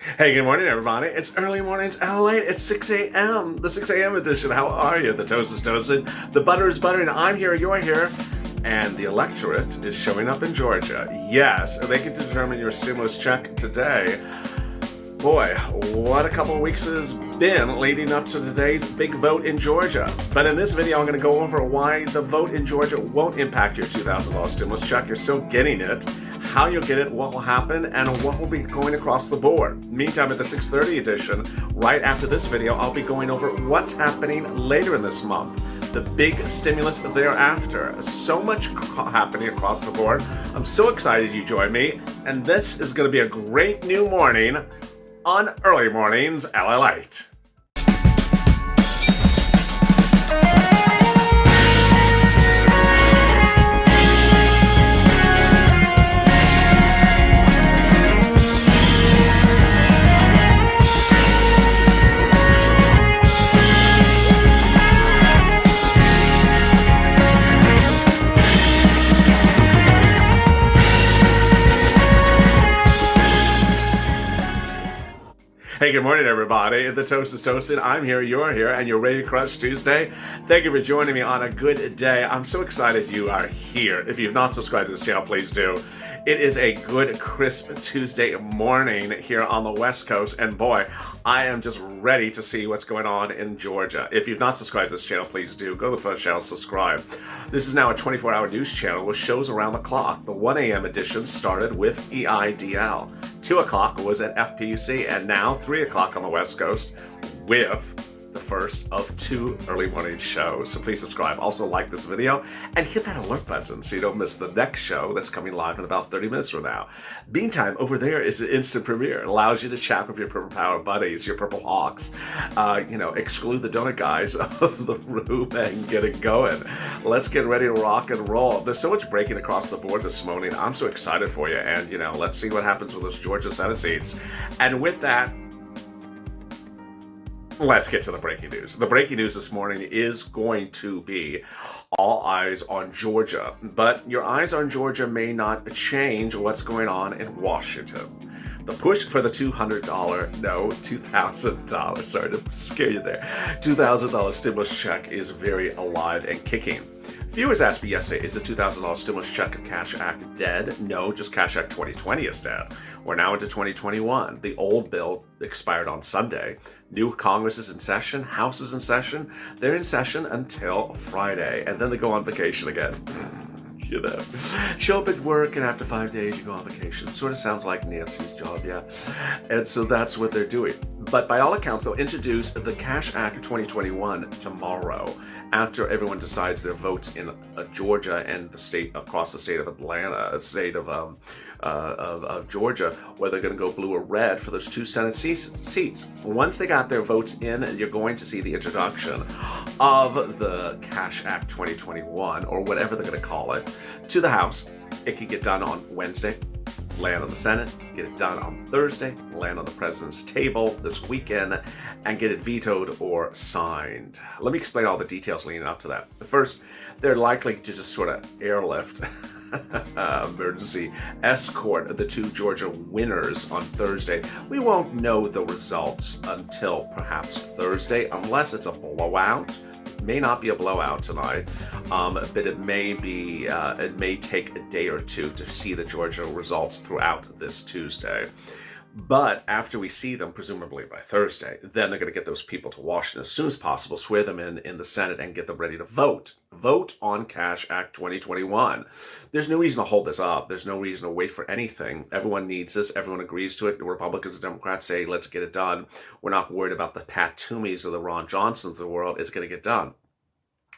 Hey, good morning, everybody. It's early mornings, LALATE. It's 6 a.m., the 6 a.m. edition. How are you? The toast is toasted, the butter is buttering. I'm here, you're here, and the electorate is showing up in Georgia. Yes, they can determine your stimulus check today. Boy, what a couple of weeks has been leading up to today's big vote in Georgia. But in this video, I'm going to go over why the vote in Georgia won't impact your $2,000 stimulus check. You're still getting it, how you'll get it, what will happen, and what will be going across the board. Meantime, at the 6:30 edition, right after this video, I'll be going over what's happening later in this month. The big stimulus thereafter. So much happening across the board. I'm so excited you joined me, and this is going to be a great new morning on Early Mornings LALATE. Hey, good morning, everybody. The toast is toasted. I'm here, you're here, and you're ready to crush Tuesday. Thank you for joining me on a good day. I'm so excited you are here. If you've not subscribed to this channel, please do. It is a good, crisp Tuesday morning here on the West Coast, and boy, I am just ready to see what's going on in Georgia. If you've not subscribed to this channel, please do. Go to the front channel, subscribe. This is now a 24-hour news channel with shows around the clock. The 1 a.m. edition started with EIDL. 2 o'clock was at FPUC, and now 3 o'clock on the West Coast with the first of 2 early morning shows. So please subscribe. Also like this video and hit that alert button so you don't miss the next show that's coming live in about 30 minutes from now. Meantime, over there is an instant premiere. It allows you to chat with your Purple Power buddies, your Purple Hawks. Exclude the donut guys of the room and get it going. Let's get ready to rock and roll. There's so much breaking across the board this morning. I'm so excited for you. And, let's see what happens with those Georgia Senate seats. And with that, let's get to the breaking news. The breaking news this morning is going to be all eyes on Georgia. But your eyes on Georgia may not change what's going on in Washington. The push for the $2,000 sorry to scare you there, $2,000 stimulus check is very alive and kicking. Viewers asked me yesterday, is the $2,000 stimulus check and Cash Act dead? No, just Cash Act 2020 is dead. We're now into 2021. The old bill expired on Sunday. New Congress is in session, House is in session. They're in session until Friday, and then they go on vacation again. Show up at work, and after 5 days you go on vacation. Sort of sounds like Nancy's job, yeah? And so that's what they're doing. But by all accounts, they'll introduce the Cash Act 2021 tomorrow, after everyone decides their votes in Georgia and the state across the state of Atlanta, state of Georgia, whether they're going to go blue or red for those 2 Senate seats. Once they got their votes in, you're going to see the introduction of the Cash Act 2021, or whatever they're going to call it, to the House. It can get done on Wednesday, land on the Senate, get it done on Thursday, land on the president's table this weekend, and get it vetoed or signed. Let me explain all the details leading up to that. First, they're likely to just sort of airlift emergency escort the 2 Georgia winners on Thursday. We won't know the results until perhaps Thursday, unless it's a blowout. It may not be a blowout tonight, but it may take a day or two to see the Georgia results throughout this Tuesday. But after we see them, presumably by Thursday, then they're going to get those people to Washington as soon as possible, swear them in the Senate, and get them ready to vote. Vote on Cash Act 2021. There's no reason to hold this up. There's no reason to wait for anything. Everyone needs this. Everyone agrees to it. The Republicans and Democrats say, let's get it done. We're not worried about the Pat Toomeys or the Ron Johnsons of the world. It's going to get done.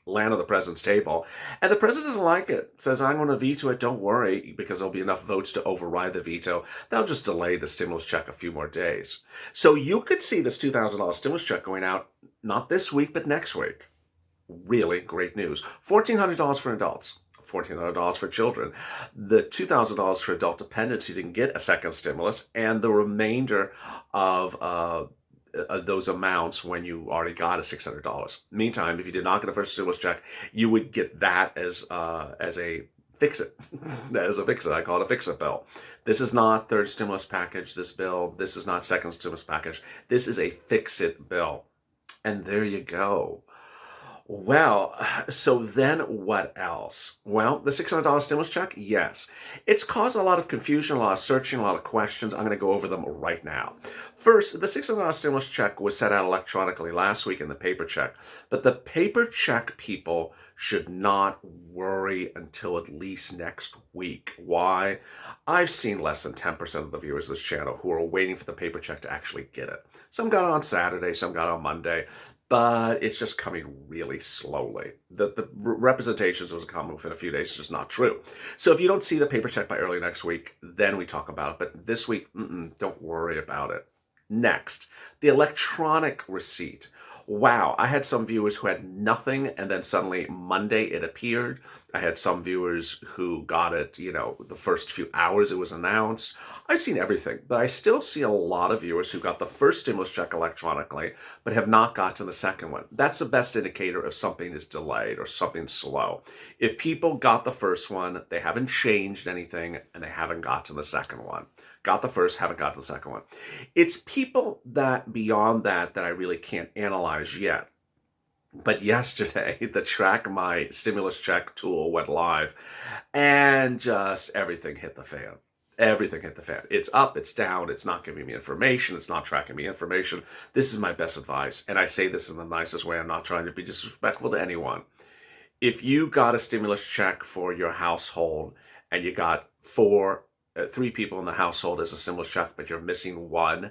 Land on the president's table, and the president doesn't like it. Says, I'm going to veto it, don't worry, because there'll be enough votes to override the veto. They'll just delay the stimulus check a few more days. So you could see this $2,000 stimulus check going out not this week, but next week. Really great news. $1,400 for adults, $1,400 for children, the $2,000 for adult dependents who didn't get a second stimulus, and the remainder of those amounts when you already got a $600. Meantime, if you did not get a first stimulus check, you would get that as a fix it. That is a fix it. I call it a fix it bill. This is not third stimulus package, this bill. This is not second stimulus package. This is a fix it bill. And there you go. Well, so then what else? Well, the $600 stimulus check, yes. It's caused a lot of confusion, a lot of searching, a lot of questions. I'm going to go over them right now. First, the $600 stimulus check was sent out electronically last week in the paper check, but the paper check people should not worry until at least next week. Why? I've seen less than 10% of the viewers of this channel who are waiting for the paper check to actually get it. Some got it on Saturday, some got it on Monday, but it's just coming really slowly. The representations was coming within a few days is just not true. So if you don't see the paper check by early next week, then we talk about it. But this week, don't worry about it. Next, the electronic receipt. Wow, I had some viewers who had nothing, and then suddenly Monday it appeared. I had some viewers who got it, the first few hours it was announced. I've seen everything, but I still see a lot of viewers who got the first stimulus check electronically, but have not gotten the second one. That's the best indicator if something is delayed or something slow. If people got the first one, they haven't changed anything, and they haven't gotten the second one. Got the first, haven't got the second one. It's people that beyond that I really can't analyze yet. But yesterday, the Track My Stimulus Check tool went live, and just everything hit the fan. Everything hit the fan. It's up, it's down, it's not giving me information, it's not tracking me information. This is my best advice, and I say this in the nicest way. I'm not trying to be disrespectful to anyone. If you got a stimulus check for your household, and you got three people in the household as a stimulus check, but you're missing one,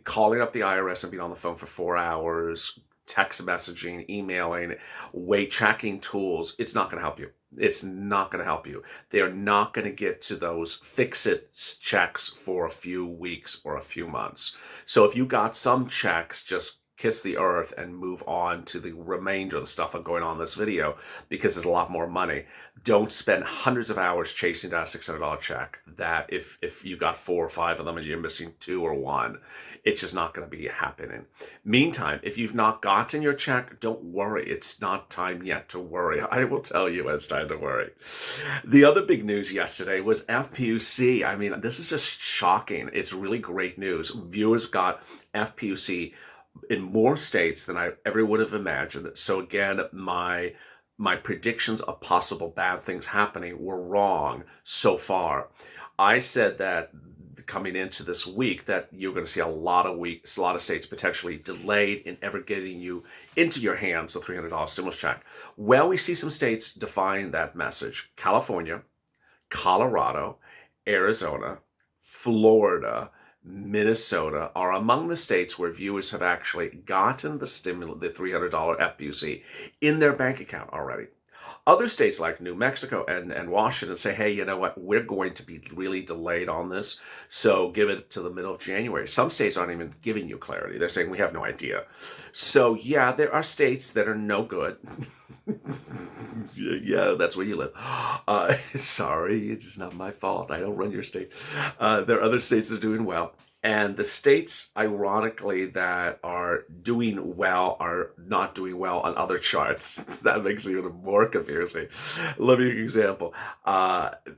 calling up the IRS and being on the phone for 4 hours, text messaging, emailing, tracking tools, it's not going to help you. It's not going to help you. They are not going to get to those fix-it checks for a few weeks or a few months. So if you got some checks, just kiss the earth and move on to the remainder of the stuff I'm going on in this video, because there's a lot more money. Don't spend hundreds of hours chasing down a $600 check that if you got 4 or 5 of them and you're missing 2 or 1, it's just not going to be happening. Meantime, if you've not gotten your check, don't worry. It's not time yet to worry. I will tell you when it's time to worry. The other big news yesterday was FPUC. I mean, this is just shocking. It's really great news. Viewers got FPUC in more states than I ever would have imagined. So again, my predictions of possible bad things happening were wrong so far. I said that coming into this week that you're going to see a lot of states potentially delayed in ever getting you into your hands the $300 stimulus check. Well, we see some states defying that message. California, Colorado, Arizona, Florida, Minnesota are among the states where viewers have actually gotten the $300 FPUC in their bank account already. Other states like New Mexico and Washington say, hey, you know what, we're going to be really delayed on this, so give it to the middle of January. Some states aren't even giving you clarity. They're saying we have no idea. So yeah, there are states that are no good. Yeah, that's where you live. Sorry, it's just not my fault. I don't run your state. There are other states that are doing well. And the states, ironically, that are doing well are not doing well on other charts. That makes it even more confusing. Let me give you an example.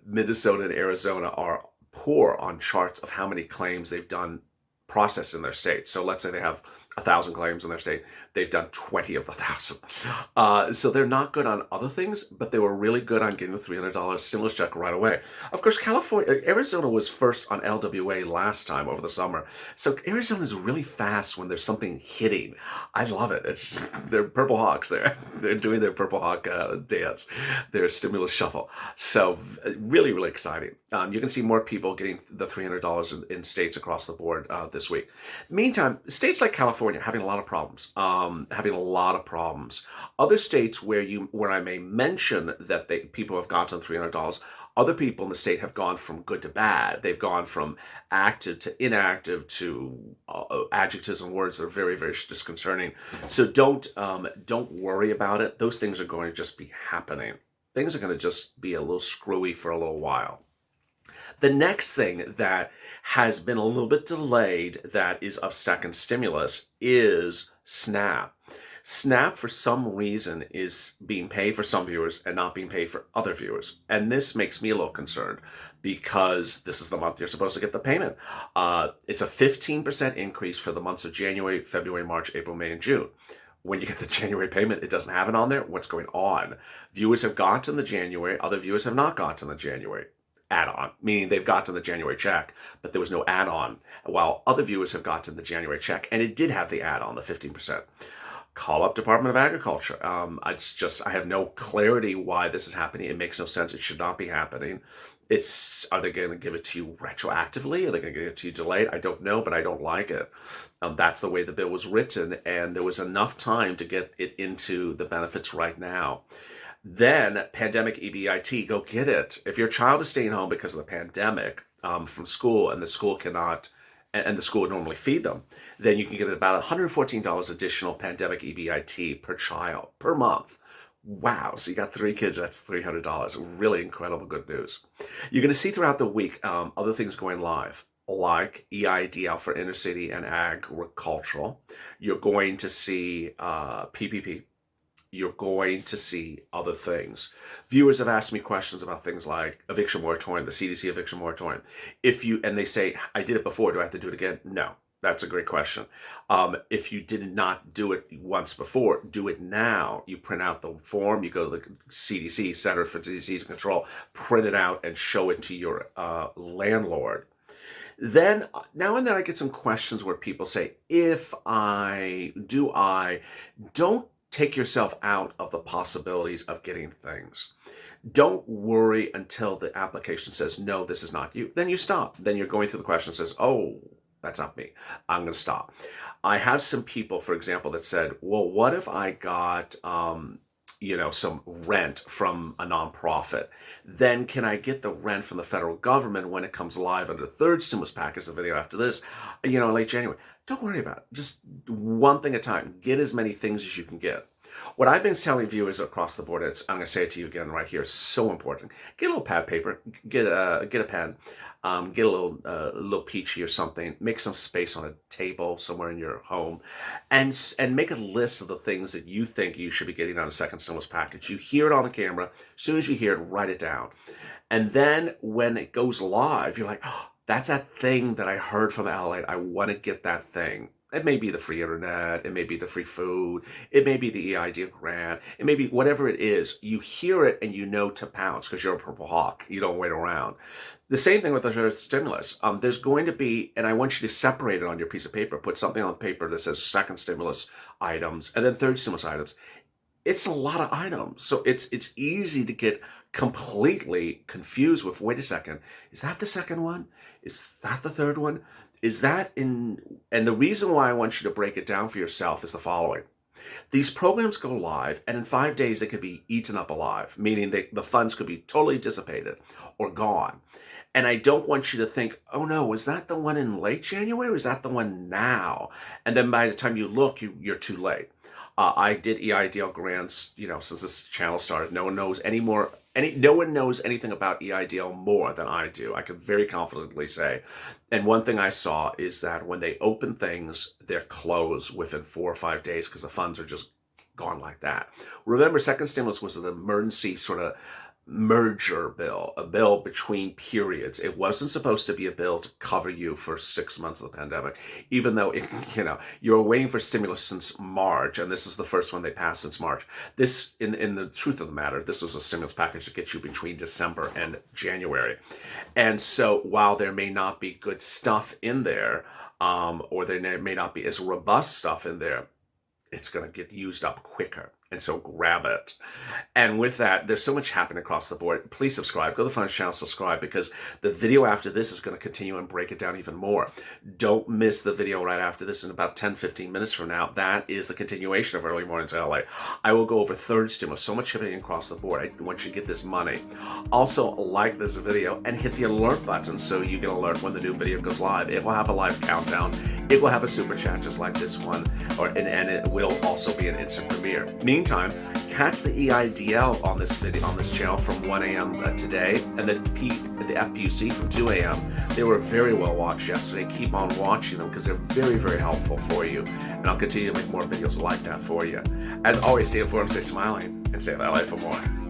Minnesota and Arizona are poor on charts of how many claims they've done processed in their state. So let's say they have 1,000 claims in their state. They've done 20 of the 1,000. So they're not good on other things, but they were really good on getting the $300 stimulus check right away. Of course, Arizona was first on LWA last time over the summer. So Arizona is really fast when there's something hitting. I love it. They're Purple Hawks there. They're doing their Purple Hawk dance, their stimulus shuffle. So really, really exciting. You can see more people getting the $300 in states across the board this week. Meantime, states like California having a lot of problems. Other states where I may mention that people have gotten $300, other people in the state have gone from good to bad. They've gone from active to inactive to adjectives and words that are very, very disconcerting. So don't worry about it. Those things are going to just be happening. Things are going to just be a little screwy for a little while. The next thing that has been a little bit delayed that is of second stimulus is SNAP. Snap, for some reason, is being paid for some viewers and not being paid for other viewers. And this makes me a little concerned because this is the month you're supposed to get the payment. It's a 15% increase for the months of January, February, March, April, May, and June. When you get the January payment, it doesn't have it on there. What's going on? Viewers have gotten the January, other viewers have not gotten the January add-on, meaning they've gotten the January check, but there was no add-on, while other viewers have gotten the January check, and it did have the add-on, the 15%. Call up Department of Agriculture. I have no clarity why this is happening. It makes no sense. It should not be happening. Are they going to give it to you retroactively? Are they going to give it to you delayed? I don't know, but I don't like it. That's the way the bill was written, and there was enough time to get it into the benefits right now. Then pandemic EBIT, go get it. If your child is staying home because of the pandemic from school, and the school cannot, and the school would normally feed them, then you can get about $114 additional pandemic EBIT per child per month. Wow, so you got 3 kids, that's $300. Really incredible good news. You're going to see throughout the week other things going live, like EIDL for inner city and agricultural. You're going to see PPP. You're going to see other things. Viewers have asked me questions about things like eviction moratorium, the CDC eviction moratorium. And they say, I did it before, do I have to do it again? No, that's a great question. If you did not do it once before, do it now. You print out the form, you go to the CDC, Center for Disease Control, print it out and show it to your landlord. Then now and then I get some questions where people say, don't take yourself out of the possibilities of getting things. Don't worry until the application says, no, this is not you. Then you stop. Then you're going through the question and says, oh, that's not me. I'm going to stop. I have some people, for example, that said, well, what if I got, some rent from a nonprofit? Then can I get the rent from the federal government when it comes live under the third stimulus package, the video after this, late January? Don't worry about it. Just one thing at a time. Get as many things as you can get. What I've been telling viewers across the board, I'm going to say it to you again right here, it's so important. Get a little pad paper, get a pen, get a little peachy or something, make some space on a table somewhere in your home, and make a list of the things that you think you should be getting on a second stimulus package. You hear it on the camera. As soon as you hear it, write it down. And then when it goes live, you're like, oh, that's that thing that I heard from LALATE. I want to get that thing. It may be the free internet, it may be the free food, it may be the EIDL grant, it may be whatever it is. You hear it and you know to pounce because you're a purple hawk. You don't wait around. The same thing with the third stimulus. There's going to be, and I want you to separate it on your piece of paper. Put something on paper that says second stimulus items and then third stimulus items. It's a lot of items. So it's easy to get completely confused with, wait a second, is that the second one? Is that the third one? Is that in, and the reason why I want you to break it down for yourself is the following. These programs go live, and in 5 days they could be eaten up alive, meaning the funds could be totally dissipated or gone. And I don't want you to think, oh no, was that the one in late January or is that the one now? And then by the time you look, you're too late. I did EIDL grants, since this channel started. No one knows no one knows anything about EIDL more than I do. I can very confidently say. And one thing I saw is that when they open things, they're closed within 4 or 5 days because the funds are just gone like that. Remember, second stimulus was an emergency sort of merger bill, a bill between periods. It wasn't supposed to be a bill to cover you for 6 months of the pandemic, even though you were waiting for stimulus since March, and this is the first one they passed since March. This, in the truth of the matter, this was a stimulus package to get you between December and January. And so while there may not be good stuff in there, or there may not be as robust stuff in there, it's going to get used up quicker. And so grab it. And with that, there's so much happening across the board. Please subscribe. Go to the Finance Channel, subscribe, because the video after this is going to continue and break it down even more. Don't miss the video right after this in about 10-15 minutes from now. That is the continuation of Early Mornings LA. I will go over third stimulus. So much happening across the board. I want you to get this money. Also, like this video and hit the alert button so you get alert when the new video goes live. It will have a live countdown It will have a super chat just like this one, and it will also be an instant premiere. Meantime, catch the EIDL on this video on this channel from 1 a.m. Today, and the FPUC from 2 a.m. They were very well watched yesterday. Keep on watching them because they're very, very helpful for you, and I'll continue to make more videos like that for you. As always, stay informed, stay smiling, and stay LA for more.